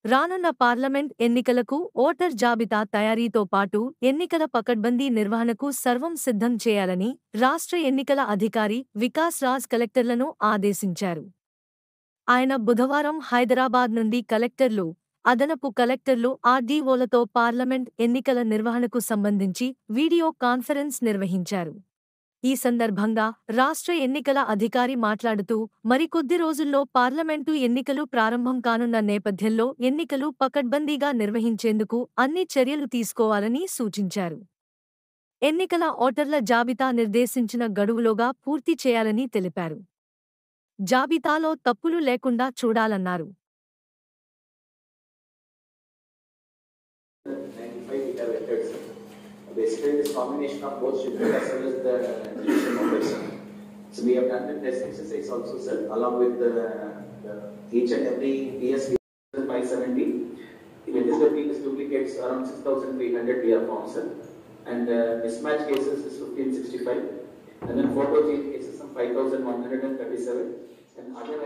రానున్న పార్లమెంట్ ఎన్నికలకు ఓటర్ జాబితా తయారీతో పాటు ఎన్నికల పకడ్బందీ నిర్వహణకు సర్వం సిద్ధం చేయాలని రాష్ట్ర ఎన్నికల అధికారి వికాస్ రాజ్ కలెక్టర్లను ఆదేశించారు. ఆయన బుధవారం హైదరాబాద్ నుండి కలెక్టర్లు, అదనపు కలెక్టర్లు, ఆర్డీఓలతో పార్లమెంట్ ఎన్నికల నిర్వహణకు సంబంధించి వీడియో కాన్ఫరెన్స్ నిర్వహించారు. ఈ సందర్భంగా రాష్ట్ర ఎన్నికల అధికారి మాట్లాడుతూ, మరికొద్ది రోజుల్లో పార్లమెంటు ఎన్నికలు ప్రారంభం కానున్న నేపథ్యంలో ఎన్నికలు పకడ్బందీగా నిర్వహించేందుకు అన్ని చర్యలు తీసుకోవాలని సూచించారు. ఎన్నికల ఓటర్ల జాబితా నిర్దేశించిన గడువులోగా పూర్తి చేయాలని తెలిపారు. జాబితాలో తప్పులు లేకుండా చూడాలన్నారు. Basically, this combination of both shipment as well as the distribution operation. So we have done the test exercise also, sir, along with the each and every PS 570. If it is the previous duplicates, around 6,300 we have found, sir. And mismatch cases is 1565. And then photo change cases some 5,137. And other